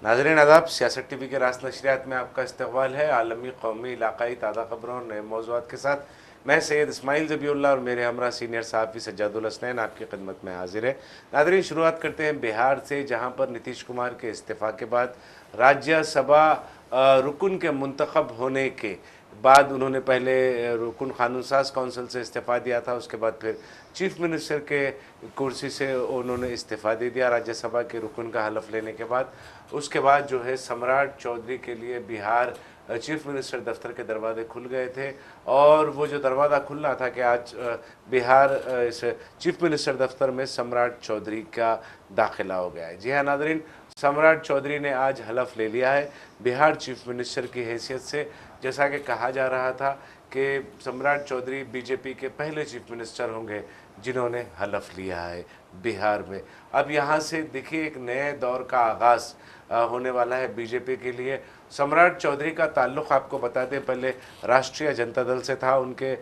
नाज़रीन आदाब, सियासत टीवी के रास नशरियात में आपका इस्तकबाल है। आलमी, कौमी, इलाकाई ताज़ा खबरों और नए मौज़ूआत के साथ मैं सैयद इस्माइल ज़बीउल्लाह और मेरे हमरा सीनियर सहाफ़ी सज्जादुल हसनैन आपकी खिदमत में हाजिर है। नाज़रीन, शुरुआत करते हैं बिहार से, जहाँ पर नीतीश कुमार के इस्तीफ़ा के बाद राज्यसभा रुकन के मुंतखब होने के बाद उन्होंने पहले रुकन कानून साज कौंसिल से इस्तीफ़ा दिया था। उसके बाद फिर चीफ मिनिस्टर के कुर्सी से उन्होंने इस्तीफ़ा दे दिया राज्यसभा के रुकन का हलफ लेने के बाद। उसके बाद जो है सम्राट चौधरी के लिए बिहार चीफ मिनिस्टर दफ्तर के दरवाजे खुल गए थे। और वो जो दरवाज़ा खुलना था कि आज बिहार इस चीफ मिनिस्टर दफ्तर में सम्राट चौधरी का दाखिला हो गया है। जी हाँ नाज़रीन, सम्राट चौधरी ने आज हलफ ले लिया है बिहार चीफ मिनिस्टर की हैसियत से। जैसा कि कहा जा रहा था कि सम्राट चौधरी बीजेपी के पहले चीफ मिनिस्टर होंगे जिन्होंने हलफ लिया है बिहार में। अब यहाँ से देखिए एक नए दौर का आगाज़ होने वाला है बीजेपी के लिए। सम्राट चौधरी का ताल्लुक़ आपको बता दें पहले राष्ट्रीय जनता दल से था। उनके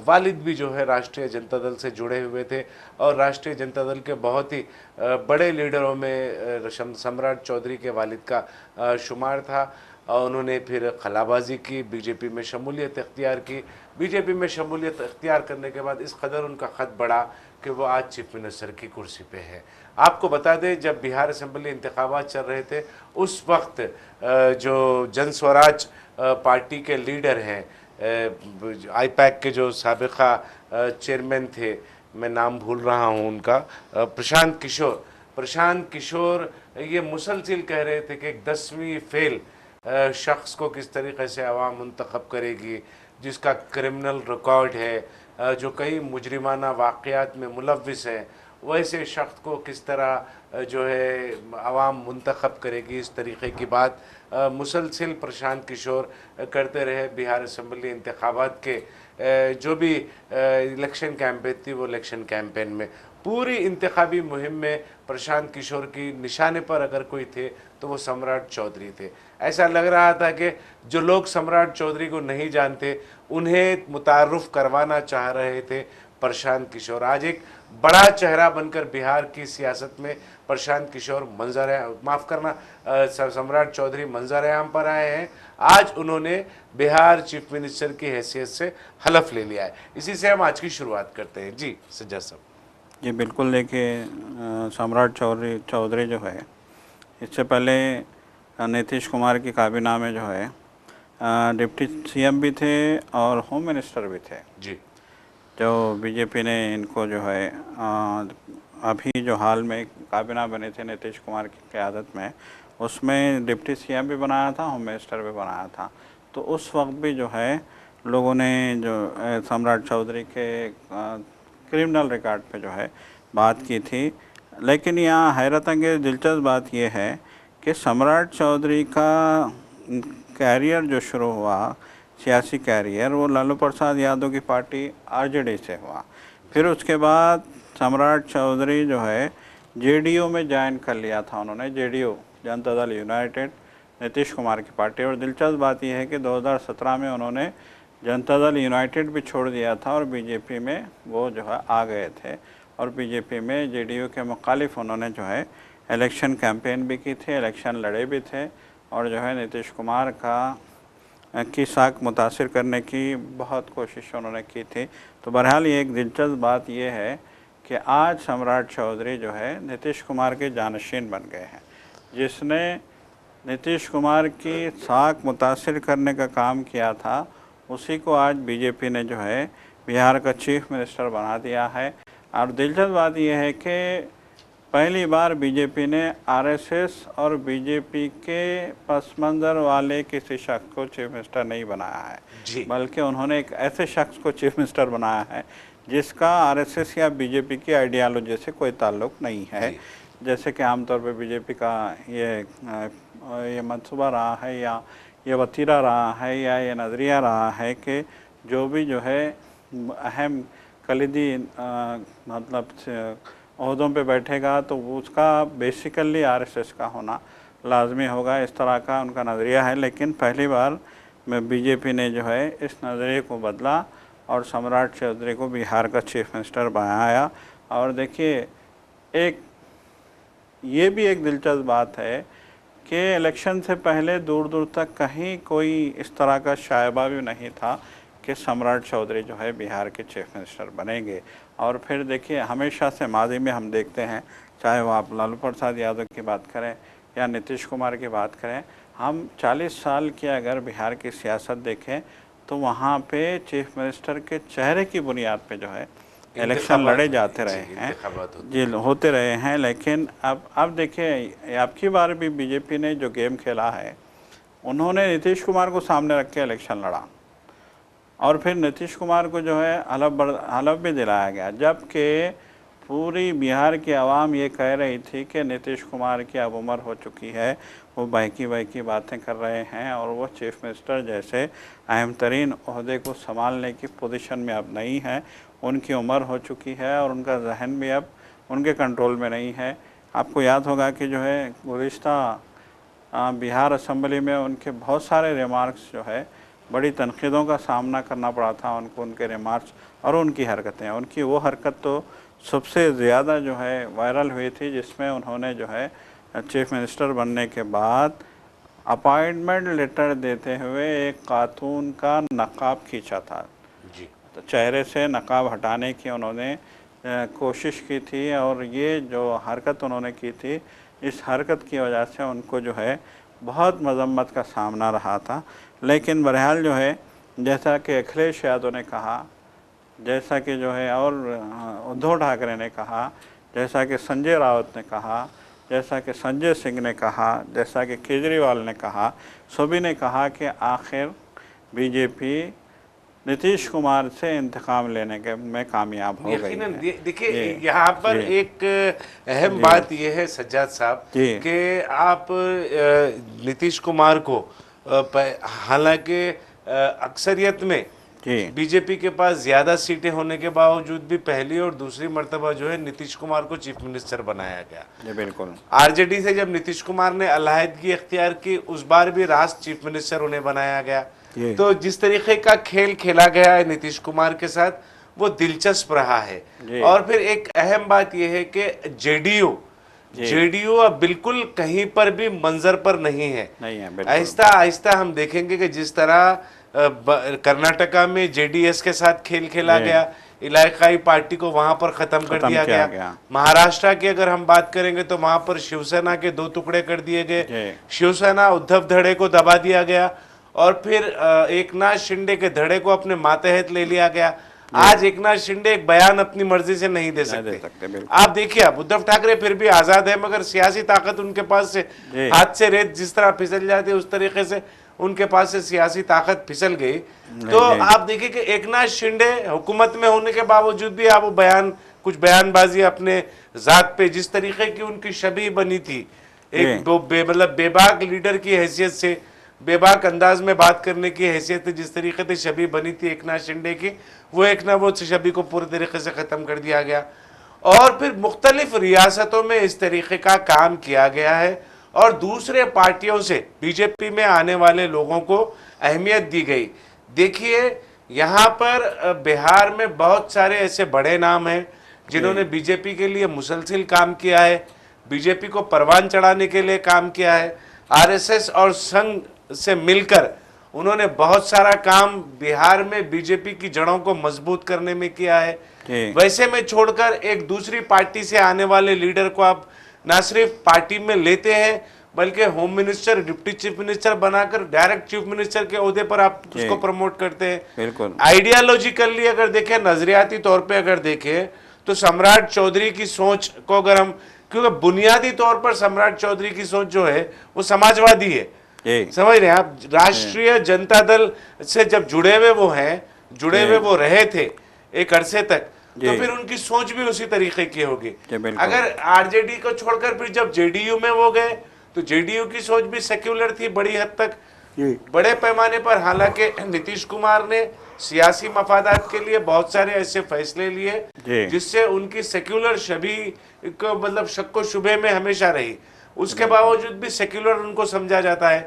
वालिद भी जो है राष्ट्रीय जनता दल से जुड़े हुए थे और राष्ट्रीय जनता दल के बहुत ही बड़े लीडरों में सम्राट चौधरी के वालिद का शुमार था। उन्होंने फिर खलाबाजी की, बीजेपी में शमूलियत इख्तियार की। बीजेपी में शमूलियत इख्तियार करने के बाद इस कदर उनका ख़त बढ़ा कि वो आज चीफ मिनिस्टर की कुर्सी पे है। आपको बता दें जब बिहार असम्बली इंतखाबात चल रहे थे उस वक्त जो जन स्वराज पार्टी के लीडर हैं, आईपैक के जो साबिका चेयरमैन थे, मैं नाम भूल रहा हूँ उनका, प्रशांत किशोर ये मुसलसिल कह रहे थे कि एक 10वीं फेल शख्स को किस तरीके से आवाम मुंतखब करेगी, जिसका क्रिमिनल रिकॉर्ड है, जो कई मुजरिमाना वाक़यात में मुलव्विस है, वैसे शख्स को किस तरह जो है आवाम मुंतखब करेगी। इस तरीक़े की बात मुसलसिल प्रशांत किशोर करते रहे। बिहार असम्बली इंतखाबात के जो भी इलेक्शन कैंपेन थी वो इलेक्शन कैंपेन में पूरी इंतखाबी मुहिम में प्रशांत किशोर की निशाने पर अगर कोई थे तो वो सम्राट चौधरी थे। ऐसा लग रहा था कि जो लोग सम्राट चौधरी को नहीं जानते उन्हें मुतारुफ करवाना चाह रहे थे प्रशांत किशोर। आज एक बड़ा चेहरा बनकर बिहार की सियासत में प्रशांत किशोर सम्राट चौधरी मंजर आम पर आए हैं। आज उन्होंने बिहार चीफ मिनिस्टर की हैसियत से हलफ ले लिया है। इसी से हम आज की शुरुआत करते हैं। जी सज्जा साहब। जी बिल्कुल, देखिए सम्राट चौधरी जो है, इससे पहले नीतीश कुमार की काबीना में जो है डिप्टी सीएम भी थे और होम मिनिस्टर भी थे। जी, जो बीजेपी ने इनको जो है अभी जो हाल में काबीना बने थे नीतीश कुमार की क़यादत में, उसमें डिप्टी सीएम भी बनाया था, होम मिनिस्टर भी बनाया था। तो उस वक्त भी जो है लोगों ने जो सम्राट चौधरी के क्रिमिनल रिकॉर्ड पे जो है बात की थी। लेकिन यहाँ हैरत अंगेज़ दिलचस्प बात यह है कि सम्राट चौधरी का कैरियर जो शुरू हुआ, सियासी कैरियर, वो लालू प्रसाद यादव की पार्टी आरजेडी से हुआ। फिर उसके बाद सम्राट चौधरी जो है जेडीयू में ज्वाइन कर लिया था उन्होंने, जेडीयू जनता दल यूनाइटेड, नीतीश कुमार की पार्टी। और दिलचस्प बात यह है कि 2017 में उन्होंने जनता दल यूनाइटेड भी छोड़ दिया था और बीजेपी में वो जो है आ गए थे। और बीजेपी में जेडीयू के मुखालिफ उन्होंने जो है इलेक्शन कैंपेन भी की थी, इलेक्शन लड़े भी थे और जो है नीतीश कुमार की साख मुतासिर करने की बहुत कोशिश उन्होंने की थी। तो बहरहाल ये एक दिलचस्प बात यह है कि आज सम्राट चौधरी जो है नीतीश कुमार के जानशीन बन गए हैं। जिसने नीतीश कुमार की साख मुतासिर करने का काम किया था, उसी को आज बीजेपी ने जो है बिहार का चीफ मिनिस्टर बना दिया है। और दिलचस्प बात यह है कि पहली बार बीजेपी ने आरएसएस और बीजेपी के पस मंज़र वाले किसी शख्स को चीफ मिनिस्टर नहीं बनाया है, बल्कि उन्होंने एक ऐसे शख्स को चीफ मिनिस्टर बनाया है जिसका आरएसएस या बीजेपी की आइडियालॉजी से कोई ताल्लुक़ नहीं है। जैसे कि आमतौर पर बीजेपी का ये मंसूबा रहा है या ये वतीरा रहा है या ये नज़रिया रहा है कि जो भी जो है अहम कलीदी मतलब ओहदों पे बैठेगा तो उसका बेसिकली आरएसएस का होना लाजमी होगा, इस तरह का उनका नज़रिया है। लेकिन पहली बार में बीजेपी ने जो है इस नज़रिए को बदला और सम्राट चौधरी को बिहार का चीफ मिनिस्टर बनाया। और देखिए, एक ये भी एक दिलचस्प बात है कि इलेक्शन से पहले दूर दूर तक कहीं कोई इस तरह का शायबा भी नहीं था कि सम्राट चौधरी जो है बिहार के चीफ मिनिस्टर बनेंगे। और फिर देखिए, हमेशा से माजी में हम देखते हैं, चाहे वो आप लालू प्रसाद यादव की बात करें या नीतीश कुमार की बात करें, हम 40 साल की अगर बिहार की सियासत देखें तो वहाँ पे चीफ मिनिस्टर के चेहरे की बुनियाद पे जो है इलेक्शन लड़े जाते रहे हैं जी, होते रहे हैं। लेकिन अब देखिए, आपकी बार भी बीजेपी ने जो गेम खेला है, उन्होंने नीतीश कुमार को सामने रख के इलेक्शन लड़ा और फिर नीतीश कुमार को जो है हलफ भी दिलाया गया, जबकि पूरी बिहार की आवाम ये कह रही थी कि नीतीश कुमार की अब उम्र हो चुकी है, वो बहकी बातें कर रहे हैं और वो चीफ मिनिस्टर जैसे अहम तरीन ओहदे को संभालने की पोजीशन में अब नहीं है। उनकी उम्र हो चुकी है और उनका जहन भी अब उनके कंट्रोल में नहीं है। आपको याद होगा कि जो है गुज़िश्ता बिहार असम्बली में उनके बहुत सारे रिमार्क्स जो है बड़ी तनक़ीदों का सामना करना पड़ा था उनको, उनके रिमार्क्स और उनकी हरकतें। उनकी वो हरकत तो सबसे ज़्यादा जो है वायरल हुई थी, जिसमें उन्होंने जो है चीफ मिनिस्टर बनने के बाद अपॉइंटमेंट लेटर देते हुए एक खातून का नकाब खींचा था जी। तो चेहरे से नकाब हटाने की उन्होंने कोशिश की थी और ये जो हरकत उन्होंने की थी, इस हरकत की वजह से उनको जो है बहुत मजम्मत का सामना रहा था। लेकिन बहरहाल जो है, जैसा कि अखिलेश यादव ने कहा, जैसा कि जो है और उद्धव ठाकरे ने कहा, जैसा कि संजय राउत ने कहा, जैसा कि संजय सिंह ने कहा, जैसा कि केजरीवाल ने कहा, सभी ने कहा कि आखिर बीजेपी नीतीश कुमार से इंतकाम लेने के में कामयाब हो गई है। देखिए, यहाँ पर एक अहम बात यह है सज्जाद साहब कि आप नीतीश कुमार को हालांकि अक्सरियत में बीजेपी के पास ज्यादा सीटें होने के बावजूद भी पहली और दूसरी मर्तबा जो है नीतीश कुमार को चीफ मिनिस्टर बनाया गया। बिल्कुल। आरजेडी से जब नीतीश कुमार ने अलहदगी इख्तियार की, उस बार भी राष्ट्र चीफ मिनिस्टर उन्हें बनाया गया। तो जिस तरीके का खेल खेला गया है नीतीश कुमार के साथ, वो दिलचस्प रहा है। और फिर एक अहम बात यह है कि जेडीयू अब बिल्कुल कहीं पर भी मंजर पर नहीं है। आहिस्ता आहिस्ता हम देखेंगे कि जिस तरह कर्नाटका में जेडीएस के साथ खेल खेला गया, इलाकाई पार्टी को वहां पर खत्म कर दिया गया। महाराष्ट्र की अगर हम बात करेंगे तो वहां पर शिवसेना के 2 टुकड़े कर दिए गए। शिवसेना उद्धव धड़े को दबा दिया गया और फिर एकनाथ शिंदे के धड़े को अपने मातहत ले लिया गया। आज एकनाथ शिंदे एक बयान अपनी मर्जी से नहीं दे सकते। आप देखिए, अब उद्धव ठाकरे फिर भी आजाद है, मगर सियासी ताकत उनके पास से हाथ से रेत जिस तरह फिसल जाती है, उस तरीके से उनके पास से सियासी ताकत फिसल गई। तो आप देखिए कि एकनाथ शिंदे हुकूमत में होने के बावजूद भी आप वो कुछ बयानबाजी अपने जात पे, जिस तरीके की उनकी छवि बनी थी, एक मतलब बेबाक लीडर की हैसियत से, बेबाक अंदाज में बात करने की हैसियत से जिस तरीके से छवि बनी थी एकनाथ शिंदे की, वो छवि को पूरे तरीके से खत्म कर दिया गया। और फिर मुख्तलिफ रियासतों में इस तरीके का काम किया गया है और दूसरे पार्टियों से बीजेपी में आने वाले लोगों को अहमियत दी गई। देखिए, यहाँ पर बिहार में बहुत सारे ऐसे बड़े नाम हैं जिन्होंने बीजेपी के लिए मुसलसिल काम किया है, बीजेपी को परवान चढ़ाने के लिए काम किया है। आरएसएस और संघ से मिलकर उन्होंने बहुत सारा काम बिहार में बीजेपी की जड़ों को मजबूत करने में किया है। वैसे में छोड़कर एक दूसरी पार्टी से आने वाले लीडर को आप ना सिर्फ पार्टी में लेते हैं, बल्कि home minister, deputy chief minister बनाकर डायरेक्ट चीफ मिनिस्टर के ओहदे पर आप उसको प्रमोट करते हैं। बिल्कुल। आइडियोलॉजिकली अगर देखें, नजरियाती तौर पे अगर देखें, तो सम्राट चौधरी की सोच को अगर हम, क्योंकि बुनियादी तौर पर सम्राट चौधरी की सोच जो है वो समाजवादी है, समझ रहे हैं आप। राष्ट्रीय जनता दल से जब जुड़े हुए वो रहे थे एक अरसे तक, तो फिर उनकी सोच भी उसी तरीके की होगी। अगर आरजेडी को छोड़कर फिर जब जेडीयू में वो गए, तो जेडीयू की सोच भी सेक्युलर थी बड़ी हद तक, बड़े पैमाने पर। हालांकि नीतीश कुमार ने सियासी मफादात के लिए बहुत सारे ऐसे फैसले लिए जिससे उनकी सेक्युलर छवि को मतलब शक्को शुबे में हमेशा रही, उसके बावजूद भी सेक्युलर उनको समझा जाता है।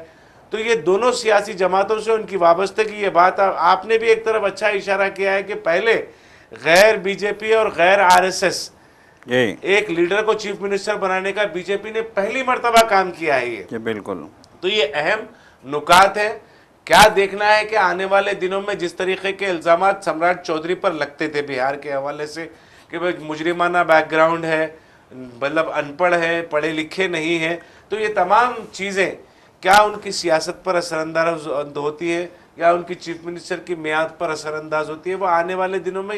तो ये दोनों सियासी जमातों से उनकी वाबस्तगी, ये बात आपने भी एक तरफ अच्छा इशारा किया है कि पहले गैर बीजेपी और गैर आरएसएस जी एक लीडर को चीफ मिनिस्टर बनाने का बीजेपी ने पहली मर्तबा काम किया है ये। जी बिल्कुल। तो ये अहम नुकात है। क्या देखना है कि आने वाले दिनों में जिस तरीके के इल्जामात सम्राट चौधरी पर लगते थे बिहार के हवाले से कि भाई मुजरिमाना बैकग्राउंड है, मतलब अनपढ़ है, पढ़े लिखे नहीं है, तो ये तमाम चीज़ें क्या उनकी सियासत पर असरअंदाज होती है या उनकी चीफ मिनिस्टर की मियाद पर असरअंदाज होती है, वो आने वाले दिनों में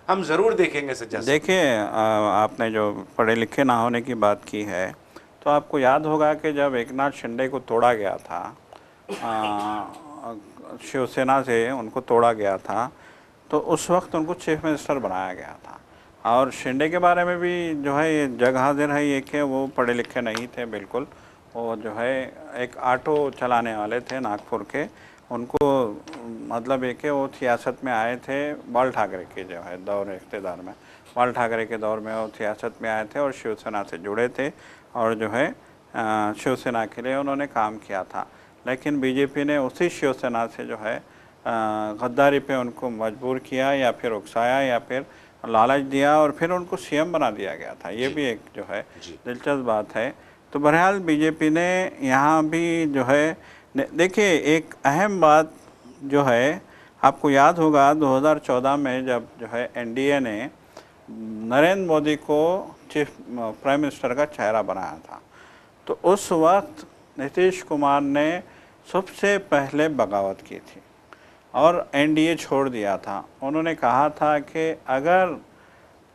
हम ज़रूर देखेंगे सज्जा साहब। देखिए आपने जो पढ़े लिखे ना होने की बात की है, तो आपको याद होगा कि जब एकनाथ शिंदे को तोड़ा गया था, शिवसेना से उनको तोड़ा गया था, तो उस वक्त उनको चीफ मिनिस्टर बनाया गया था। और शिंदे के बारे में भी जो है ये जग हाजिर है ये कि वो पढ़े लिखे नहीं थे बिल्कुल। वो जो है एक ऑटो चलाने वाले थे नागपुर के, उनको मतलब ये कि वो सियासत में आए थे बाल ठाकरे के जो है दौर इख्तिदार में, बाल ठाकरे के दौर में वो सियासत में आए थे और शिवसेना से जुड़े थे और जो है शिवसेना के लिए उन्होंने काम किया था। लेकिन बीजेपी ने उसी शिवसेना से जो है गद्दारी पे उनको मजबूर किया या फिर उकसाया या फिर लालच दिया और फिर उनको सीएम बना दिया गया था। ये भी एक जो है दिलचस्प बात है। तो बहरहाल बीजेपी ने यहाँ भी जो है देखिए एक अहम बात जो है, आपको याद होगा 2014 में जब जो है एनडीए ने नरेंद्र मोदी को चीफ प्राइम मिनिस्टर का चेहरा बनाया था, तो उस वक्त नीतीश कुमार ने सबसे पहले बगावत की थी और एनडीए छोड़ दिया था। उन्होंने कहा था कि अगर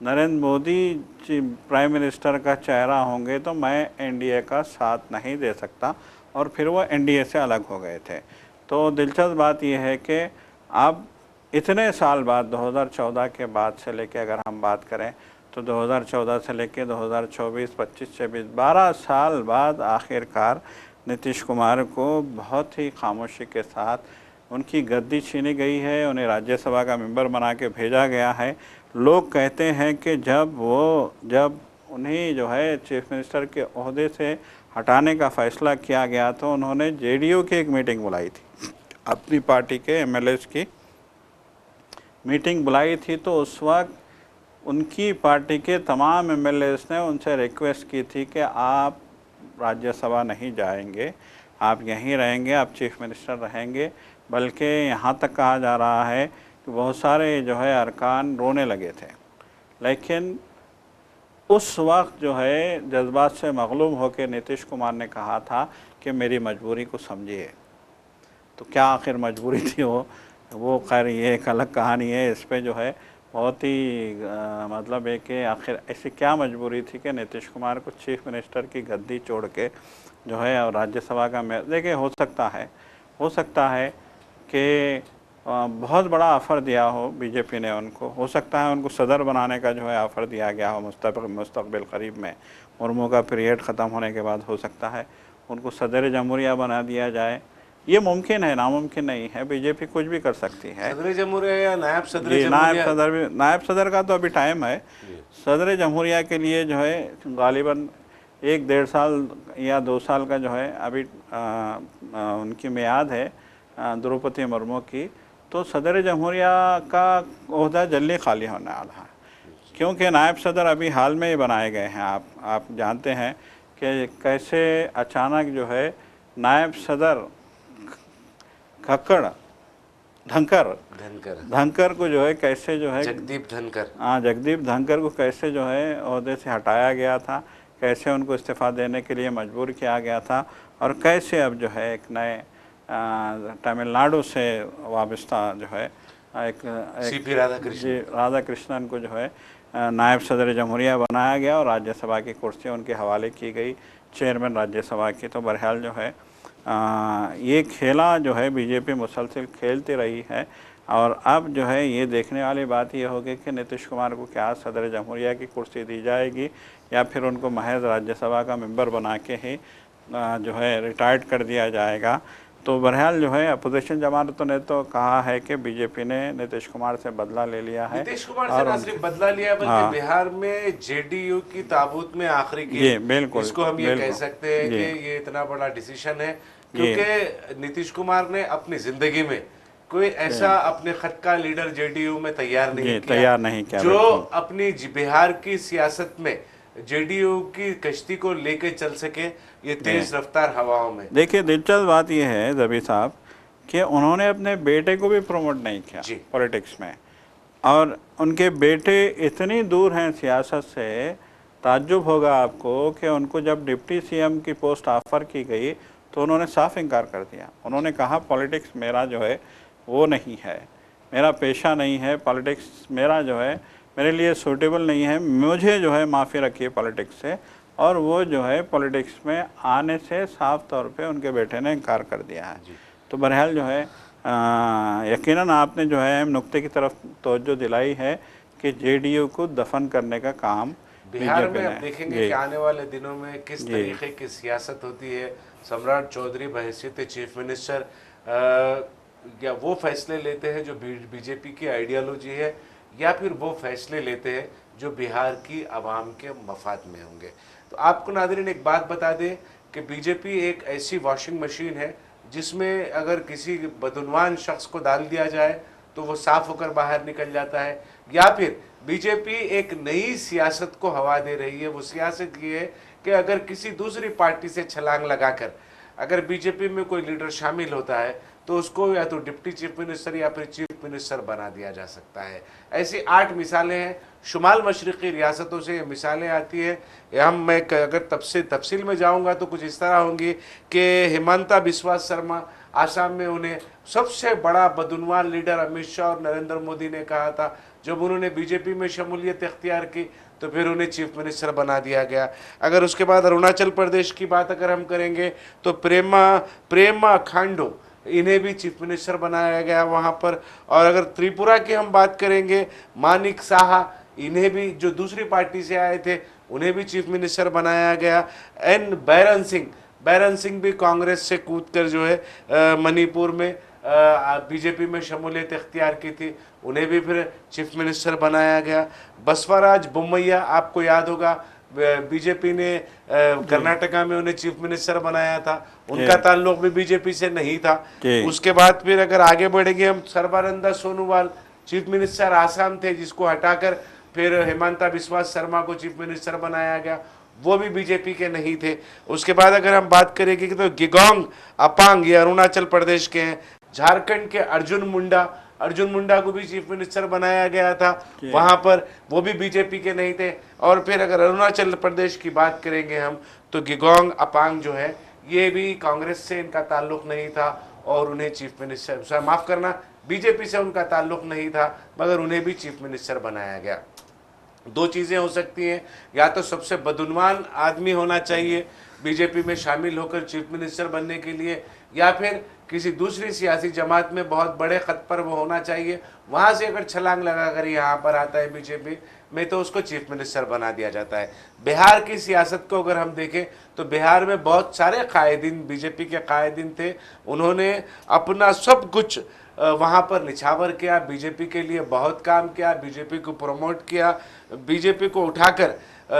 नरेंद्र मोदी प्राइम मिनिस्टर का चेहरा होंगे तो मैं एनडीए का साथ नहीं दे सकता, और फिर वो एनडीए से अलग हो गए थे। तो दिलचस्प बात यह है कि अब इतने साल बाद 2014 के बाद से लेके अगर हम बात करें तो 2014 से लेके 2024, 25, 26, 12 साल बाद आखिरकार नीतीश कुमार को बहुत ही खामोशी के साथ उनकी गद्दी छीनी गई है, उन्हें राज्यसभा का मेंबर बना के भेजा गया है। लोग कहते हैं कि जब उन्हें जो है चीफ मिनिस्टर के ओहदे से हटाने का फैसला किया गया तो उन्होंने जेडीयू की एक मीटिंग बुलाई थी, अपनी पार्टी के एमएलएस की मीटिंग बुलाई थी। तो उस वक्त उनकी पार्टी के तमाम एमएलएस ने उनसे रिक्वेस्ट की थी कि आप राज्यसभा नहीं जाएंगे, आप यहीं रहेंगे, आप चीफ मिनिस्टर रहेंगे। बल्कि यहाँ तक कहा जा रहा है कि बहुत सारे जो है अरकान रोने लगे थे। लेकिन उस वक्त जो है जज्बात से मगलूब होकर नीतीश कुमार ने कहा था कि मेरी मजबूरी को समझिए। तो क्या आखिर मजबूरी थी वो खैर ये एक अलग कहानी है। इस पे जो है बहुत ही मतलब है कि आखिर ऐसी क्या मजबूरी थी कि नीतीश कुमार को चीफ मिनिस्टर की गद्दी छोड़ के जो है और राज्यसभा का देखिए हो सकता है कि बहुत बड़ा ऑफ़र दिया हो बीजेपी ने उनको, हो सकता है उनको सदर बनाने का जो है ऑफ़र दिया गया हो मुस्तक़बिल करीब में, मुर्मू का पीरियड ख़त्म होने के बाद हो सकता है उनको सदर जमहूरिया बना दिया जाए। ये मुमकिन है, नामुमकिन नहीं है। बीजेपी कुछ भी कर सकती है। सदर जमहूरिया या नायब सदर जी जमहूरिया? नायब सदर का तो अभी टाइम है। सदर जमहूरिया के लिए जो है गालिबन 1-1.5 साल या 2 साल का जो है अभी उनकी मियाद है द्रौपदी मुर्मू की। तो सदर जमहूरिया का ओहदा जल्दी खाली होने वाला है, क्योंकि नायब सदर अभी हाल में ही बनाए गए हैं। आप जानते हैं कि कैसे अचानक जो है नायब सदर धनकर को जो है कैसे जो है जगदीप धनकर को कैसे जो है ओहदे से हटाया गया था, कैसे उनको इस्तीफ़ा देने के लिए मजबूर किया गया था, और कैसे अब जो है एक नए तमिलनाडु से वाबस्ता जो है एक सीपी राधाकृष्णन को जो है नायब सदर जमहूरिया बनाया गया और राज्यसभा की कुर्सी उनके हवाले की गई, चेयरमैन राज्यसभा की। तो बहरहाल जो है ये खेला जो है बीजेपी मुसलसल खेलती रही है। और अब जो है ये देखने वाली बात ये होगी कि नीतीश कुमार को क्या सदर जमहूरिया की कुर्सी दी जाएगी या फिर उनको महज राज्यसभा का मेंबर बना के ही जो है रिटायर्ड कर दिया जाएगा। तो बहरहाल जो है अपोजिशन जमातों ने तो कहा है कि बीजेपी ने नीतीश कुमार से बदला ले लिया है। नीतीश कुमार से ना सिर्फ बदला लिया बल्कि बिहार में जेडीयू की ताबूत में आखिरी की, बिल्कुल इसको हम ये कह सकते हैं कि ये इतना बड़ा डिसीजन है, क्योंकि नीतीश कुमार ने अपनी जिंदगी में कोई ऐसा अपने खत का लीडर जेडीयू में तैयार नहीं किया, तैयार नहीं किया, जो बिल्कुल। अपनी बिहार की सियासत में जेडीयू की कश्ती को लेके चल सके ये तेज रफ्तार हवाओं में। देखिए, दिलचस्प बात यह है जबी साहब कि उन्होंने अपने बेटे को भी प्रमोट नहीं किया जी। पॉलिटिक्स में, और उनके बेटे इतनी दूर हैं सियासत से, ताज्जुब होगा आपको कि उनको जब डिप्टी सीएम की पोस्ट ऑफर की गई तो उन्होंने साफ इनकार कर दिया। उन्होंने कहा पॉलिटिक्स मेरा जो है वो नहीं है, मेरा पेशा नहीं है, पॉलिटिक्स मेरा जो है मेरे लिए सूटेबल नहीं है, मुझे जो है माफ़ी रखिए पॉलिटिक्स से। और वो जो है पॉलिटिक्स में आने से साफ तौर पे उनके बेटे ने इनकार कर दिया है। तो बहरहाल जो है यकीनन आपने जो है नुक्ते की तरफ तवज्जो दिलाई है कि जेडीयू को दफन करने का काम बिहार में बीजेपी अब ने। देखेंगे कि आने वाले दिनों में किस तरीके की सियासत होती है। सम्राट चौधरी बहैसियत चीफ मिनिस्टर या वो फैसले लेते हैं जो बीजेपी की आइडियोलॉजी है, या फिर वो फैसले लेते हैं जो बिहार की आवाम के मफाद में होंगे। तो आपको नाज़रीन एक बात बता दें कि बीजेपी एक ऐसी वॉशिंग मशीन है जिसमें अगर किसी बदउनवान शख्स को डाल दिया जाए तो वो साफ होकर बाहर निकल जाता है, या फिर बीजेपी एक नई सियासत को हवा दे रही है। वो सियासत ये है कि अगर किसी दूसरी पार्टी से छलांग लगाकर अगर बीजेपी में कोई लीडर शामिल होता है तो उसको या तो डिप्टी चीफ मिनिस्टर या फिर चीफ मिनिस्टर बना दिया जा सकता है। ऐसी 8 मिसालें हैं, शुमाल मशरक़ी रियासतों से ये मिसालें आती हैं। मैं अगर तफसील में जाऊंगा तो कुछ इस तरह होंगी कि हिमंता बिस्वा शर्मा आसाम में, उन्हें सबसे बड़ा बदउनवान लीडर अमित शाह और नरेंद्र मोदी ने कहा था, जब उन्होंने बीजेपी में शमूलियत इख्तियार की तो फिर उन्हें चीफ मिनिस्टर बना दिया गया। अगर उसके बाद अरुणाचल प्रदेश की बात अगर हम करेंगे तो प्रेमा खांडू, इन्हें भी चीफ मिनिस्टर बनाया गया वहाँ पर। और अगर त्रिपुरा की हम बात करेंगे, मानिक साहा, इन्हें भी जो दूसरी पार्टी से आए थे उन्हें भी चीफ मिनिस्टर बनाया गया। बैरन सिंह भी कांग्रेस से कूदकर जो है मणिपुर में बीजेपी में शमूलियत इख्तियार की थी, उन्हें भी फिर चीफ मिनिस्टर बनाया गया। बसवराज बोम्मैया, आपको याद होगा बीजेपी ने कर्नाटका में उन्हें चीफ मिनिस्टर बनाया था, उनका ताल्लुक भी बीजेपी से नहीं था। उसके बाद फिर अगर आगे बढ़ेंगे हम, सर्बानंदा सोनोवाल चीफ मिनिस्टर आसाम थे, जिसको हटाकर फिर हेमंता बिस्वा शर्मा को चीफ मिनिस्टर बनाया गया, वो भी बीजेपी के नहीं थे। उसके बाद अगर हम बात करेंगे तो गिगोंग अपांग, ये अरुणाचल प्रदेश के हैं। झारखंड के अर्जुन मुंडा को भी चीफ मिनिस्टर बनाया गया था वहां पर, वो भी बीजेपी के नहीं थे। और फिर अगर अरुणाचल प्रदेश की बात करेंगे हम तो गिगोंग अपांग जो है ये भी कांग्रेस से इनका ताल्लुक नहीं था और उन्हें चीफ मिनिस्टर, माफ करना, बीजेपी से उनका ताल्लुक नहीं था मगर उन्हें भी चीफ मिनिस्टर बनाया गया। 2 चीज़ें हो सकती हैं, या तो सबसे बदउनवान आदमी होना चाहिए बीजेपी में शामिल होकर चीफ मिनिस्टर बनने के लिए, या फिर किसी दूसरी सियासी जमात में बहुत बड़े खत पर वो होना चाहिए, वहाँ से अगर छलांग लगाकर यहाँ पर आता है बीजेपी में तो उसको चीफ मिनिस्टर बना दिया जाता है। बिहार की सियासत को अगर हम देखें तो बिहार में बहुत सारे कायदीन, बीजेपी के कायदीन थे, उन्होंने अपना सब कुछ वहाँ पर निछावर किया, बीजेपी के लिए बहुत काम किया, बीजेपी को प्रमोट किया, बीजेपी को उठाकर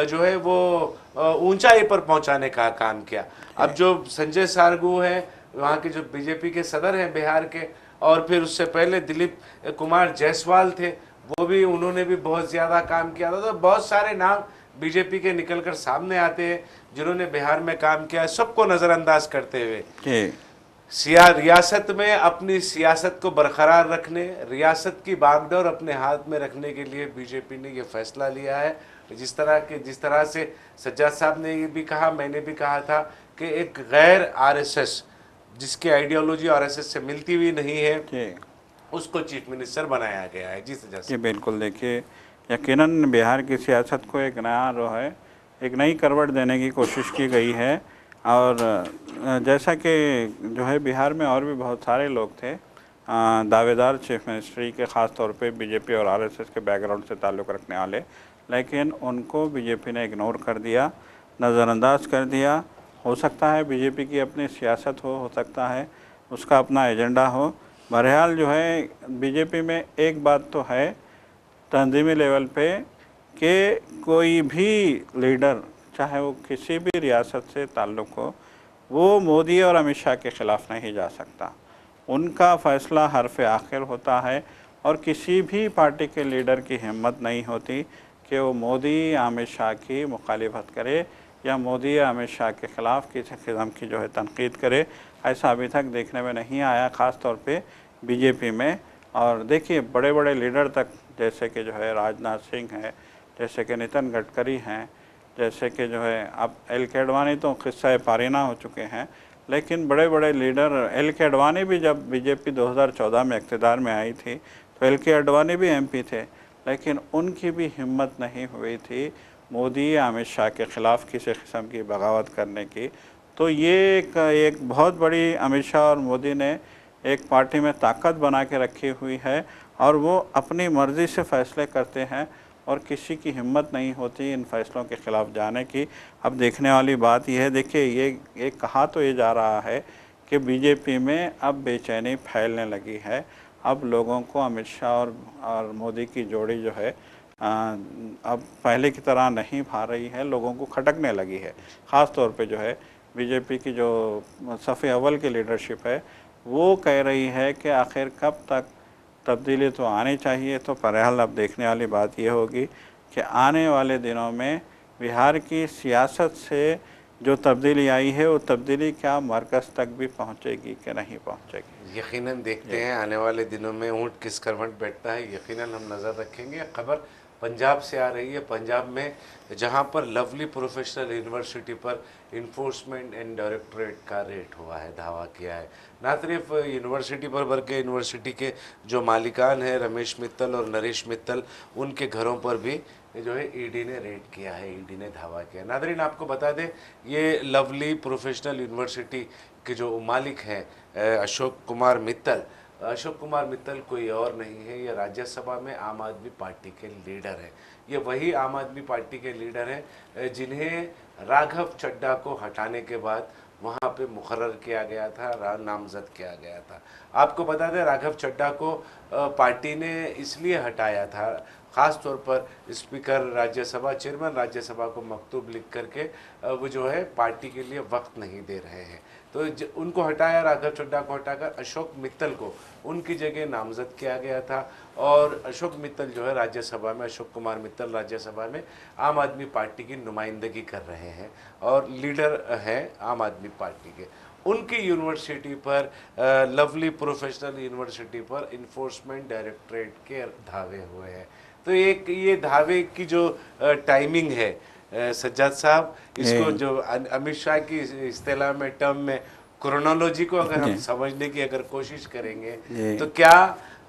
जो है वो ऊंचाई पर पहुंचाने का काम किया। अब जो संजय सारंगू हैं, वहाँ के जो बीजेपी के सदर हैं बिहार के, और फिर उससे पहले दिलीप कुमार जायसवाल थे, वो भी, उन्होंने भी बहुत ज़्यादा काम किया था। तो बहुत सारे नाम बीजेपी के निकलकर सामने आते हैं जिन्होंने बिहार में काम किया, सबको नज़रअंदाज करते हुए रियासत में अपनी सियासत को बरकरार रखने, रियासत की बागडोर अपने हाथ में रखने के लिए बीजेपी ने ये फैसला लिया है। जिस तरह से सज्जाद साहब ने ये भी कहा, मैंने भी कहा था कि एक गैर आरएसएस, जिसकी आइडियोलॉजी आरएसएस से मिलती हुई नहीं है, उसको चीफ मिनिस्टर बनाया गया है। जी सज्जाद जी बिल्कुल, देखिए यकीनन बिहार की सियासत को एक नया जो है एक नई करवट देने की कोशिश की गई है। और जैसा कि जो है बिहार में और भी बहुत सारे लोग थे दावेदार चीफ मिनिस्ट्री के, ख़ास तौर पे बीजेपी और आरएसएस के बैकग्राउंड से ताल्लुक़ रखने वाले, लेकिन उनको बीजेपी ने इग्नोर कर दिया, नज़रअंदाज कर दिया। हो सकता है बीजेपी की अपनी सियासत हो सकता है उसका अपना एजेंडा हो। बहरहाल जो है बीजेपी में एक बात तो है तंजीमी लेवल पे कि कोई भी लीडर, चाहे वो किसी भी रियासत से ताल्लुक़ हो, वो मोदी और अमित शाह के ख़िलाफ़ नहीं जा सकता। उनका फ़ैसला हरफ आखिर होता है और किसी भी पार्टी के लीडर की हिम्मत नहीं होती कि वो मोदी अमित शाह की मुखालिफत करे या मोदी अमित शाह के ख़िलाफ़ किसी किस्म की जो है तनकीद करे। ऐसा अभी तक देखने में नहीं आया, ख़ास तौर पे बीजेपी में। और देखिए बड़े बड़े लीडर तक, जैसे कि जो है राजनाथ सिंह है, जैसे कि नितिन गडकरी हैं, जैसे कि जो है अब एल के अडवाणी तो किस्सा पारीना हो चुके हैं, लेकिन बड़े बड़े लीडर, एल के अडवाणी भी जब बीजेपी 2014 में इक़्तिदार में आई थी तो एल के अडवाणी भी एमपी थे, लेकिन उनकी भी हिम्मत नहीं हुई थी मोदी अमित शाह के ख़िलाफ़ किसी किस्म की बगावत करने की। तो ये एक बहुत बड़ी अमित शाह और मोदी ने एक पार्टी में ताकत बना के रखी हुई है और वो अपनी मर्ज़ी से फ़ैसले करते हैं और किसी की हिम्मत नहीं होती इन फैसलों के ख़िलाफ़ जाने की। अब देखने वाली बात यह है, देखिए ये कहा तो ये जा रहा है कि बीजेपी में अब बेचैनी फैलने लगी है। अब लोगों को अमित शाह और मोदी की जोड़ी जो है अब पहले की तरह नहीं भा रही है, लोगों को खटकने लगी है। ख़ास तौर पे जो है बीजेपी की जो सफ़े अव्वल की लीडरशिप है वो कह रही है कि आखिर कब तक तब्दीली तो आनी चाहिए। तो बहरहाल अब देखने वाली बात यह होगी कि आने वाले दिनों में बिहार की सियासत से जो तब्दीली आई है वो तब्दीली क्या मरकज़ तक भी पहुंचेगी कि नहीं पहुंचेगी। यकीनन देखते हैं आने वाले दिनों में ऊँट किस करवट बैठता है, यकीनन हम नज़र रखेंगे। खबर पंजाब से आ रही है, पंजाब में जहां पर लवली प्रोफेशनल यूनिवर्सिटी पर इन्फोर्समेंट एंड डायरेक्टरेट का रेड हुआ है, धावा किया है। ना सिर्फ यूनिवर्सिटी पर बल्कि यूनिवर्सिटी के जो मालिकान हैं रमेश मित्तल और नरेश मित्तल, उनके घरों पर भी जो है ईडी ने रेड किया है, ईडी ने धावा किया। नादरीन आपको बता दें ये लवली प्रोफेशनल यूनिवर्सिटी के जो मालिक हैं अशोक कुमार मित्तल, अशोक कुमार मित्तल कोई और नहीं है, ये राज्यसभा में आम आदमी पार्टी के लीडर हैं। ये वही आम आदमी पार्टी के लीडर हैं जिन्हें राघव चड्ढा को हटाने के बाद वहाँ पे मुकर्रर किया गया था, नामजद किया गया था। आपको बता दें राघव चड्ढा को पार्टी ने इसलिए हटाया था, ख़ास तौर पर स्पीकर राज्यसभा, चेयरमैन राज्यसभा को मकतूब लिख करके वो जो है पार्टी के लिए वक्त नहीं दे रहे हैं। तो उनको हटाया, राघव चड्ढा को हटाकर अशोक मित्तल को उनकी जगह नामजद किया गया था। और अशोक मित्तल जो है राज्यसभा में, अशोक कुमार मित्तल राज्यसभा में आम आदमी पार्टी की नुमाइंदगी कर रहे हैं और लीडर हैं आम आदमी पार्टी के। उनकी यूनिवर्सिटी पर लवली प्रोफेशनल यूनिवर्सिटी पर इन्फोर्समेंट डायरेक्टरेट के धावे हुए हैं। तो एक ये धावे की जो टाइमिंग है सज्जाद साहब, इसको जो अमित शाह की इस्तेलाह में टर्म में क्रोनोलॉजी को अगर हम समझने की अगर कोशिश करेंगे तो क्या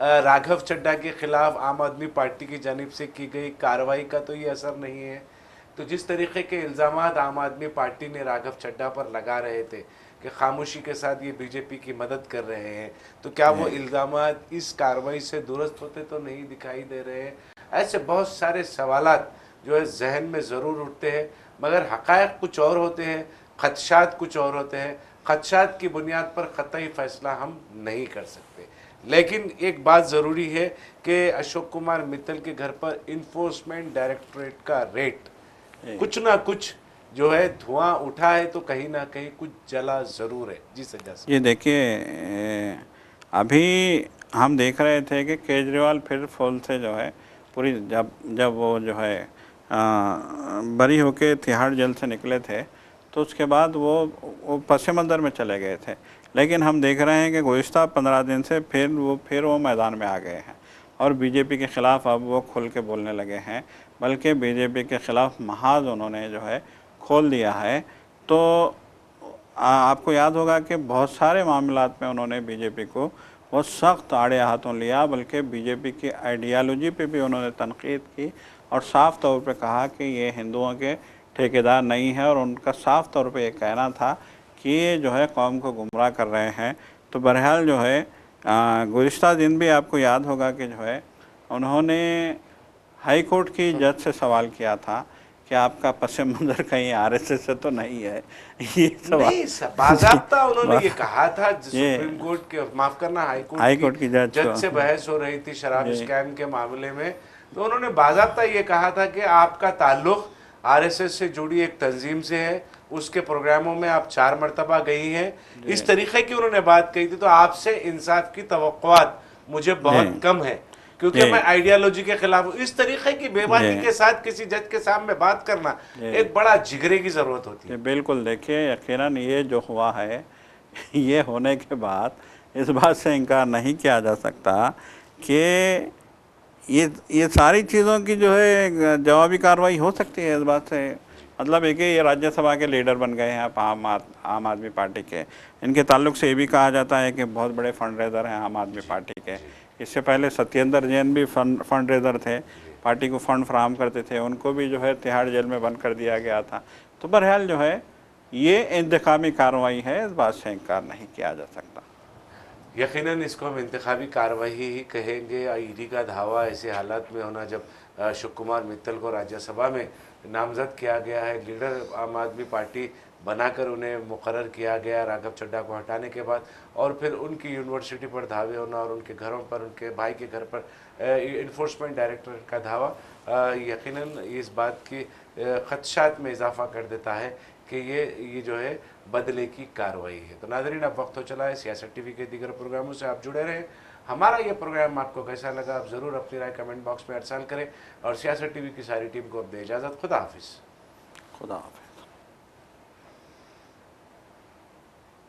राघव चड्ढा के खिलाफ आम आदमी पार्टी की जानिब से की गई कार्रवाई का तो ये असर नहीं है। तो जिस तरीके के इल्ज़ामात आम आदमी पार्टी ने राघव चड्ढा पर लगा रहे थे कि खामोशी के साथ ये बीजेपी की मदद कर रहे हैं, तो क्या वो इल्ज़ामात इस कार्रवाई से दुरुस्त होते तो नहीं दिखाई दे रहे हैं। ऐसे बहुत सारे सवालात जो है जहन में ज़रूर उठते हैं, मगर हक़ाइक़ कुछ और होते हैं, ख़दशात कुछ और होते हैं। ख़दशात की बुनियाद पर क़तई फ़ैसला हम नहीं कर सकते। लेकिन एक बात ज़रूरी है कि अशोक कुमार मित्तल के घर पर इन्फोर्समेंट डायरेक्टरेट का रेड कुछ ना कुछ जो है धुआं उठा है, तो कहीं ना कहीं कुछ जला ज़रूर है। जी सज्जा साहब, ये देखिए अभी हम देख रहे थे कि केजरीवाल फिर फौल से जो है पूरी जब वो जो है बरी होके तिहाड़ जेल से निकले थे तो उसके बाद वो पस मंज़र में चले गए थे। लेकिन हम देख रहे हैं कि गुज़िश्ता 15 दिन से फिर वो मैदान में आ गए हैं और बीजेपी के ख़िलाफ़ अब वो खुल के बोलने लगे हैं, बल्कि बीजेपी के ख़िलाफ़ महाज उन्होंने जो है खोल दिया है। तो आपको याद होगा कि बहुत सारे मामलात में उन्होंने बीजेपी को बहुत सख्त आड़े हाथों लिया, बल्कि बीजेपी की आइडियालॉजी पे भी उन्होंने तनकीद की और साफ़ तौर पे कहा कि ये हिंदुओं के ठेकेदार नहीं है और उनका साफ़ तौर पे ये कहना था कि ये जो है कौम को गुमराह कर रहे हैं। तो बहरहाल जो है गुज़िश्ता दिन भी आपको याद होगा कि जो है उन्होंने हाई कोर्ट की जज से सवाल किया था कि आपका पस मंज़र कहीं आरएसएस से तो नहीं है। ये नहीं, बाज़ाब्ता उन्होंने ये कहा था। सुप्रीम कोर्ट के, माफ़ करना, हाई कोर्ट की जज से बहस हो रही थी शराब स्कैम के मामले में, तो उन्होंने बाज़ाब्ता ये कहा था कि आपका ताल्लुक़ आरएसएस से जुड़ी एक तंजीम से है, उसके प्रोग्रामों में आप 4 मरतबा गई हैं, इस तरीके की उन्होंने बात कही थी, तो आपसे इंसाफ की तवक्कुआत मुझे बहुत कम है, क्योंकि मैं आइडियोलॉजी के खिलाफ हूँ। इस तरीके की बेबाकी के साथ किसी जज के सामने बात करना एक बड़ा जिगरे की ज़रूरत होती है। बिल्कुल, देखिए यकीनन ये जो हुआ है ये होने के बाद इस बात से इनकार नहीं किया जा सकता कि ये सारी चीज़ों की जो है जवाबी कार्रवाई हो सकती है इस बात से। मतलब एक ये राज्यसभा के लीडर बन गए हैं आप आम आदमी पार्टी के, इनके ताल्लुक से ये भी कहा जाता है कि बहुत बड़े फंड रेजर हैं आम आदमी पार्टी के। इससे पहले सत्येंद्र जैन भी फंड रेजर थे, पार्टी को फंड फराहम करते थे, उनको भी जो है तिहाड़ जेल में बंद कर दिया गया था। तो बहरहाल जो है ये इंतकामी कार्रवाई है, इस बात से इनकार नहीं किया जा सकता। यकीनन इसको हम इंतखाबी कार्रवाई ही कहेंगे। ईडी का धावा ऐसे हालात में होना जब शिव कुमार मित्तल को राज्यसभा में नामजद किया गया है, लीडर आम आदमी पार्टी बनाकर उन्हें मुकर्रर किया गया राघव चड्ढा को हटाने के बाद, और फिर उनकी यूनिवर्सिटी पर धावे होना और उनके घरों पर, उनके भाई के घर पर इन्फोर्समेंट डायरेक्टर का धावा यकीनन इस बात की खदशात में इजाफा कर देता है कि ये जो है बदले की कार्रवाई है। तो नाज़रीन, अब वक्त हो चला है सियासत टीवी के दीगर प्रोग्रामों से आप जुड़े रहें। हमारा ये प्रोग्राम आपको कैसा लगा आप ज़रूर अपनी राय कमेंट बॉक्स में अरसाल करें, और सियासत टीवी की सारी टीम को अब दे इजाज़त। खुदा हाफिज़। खुदा हाफिज़।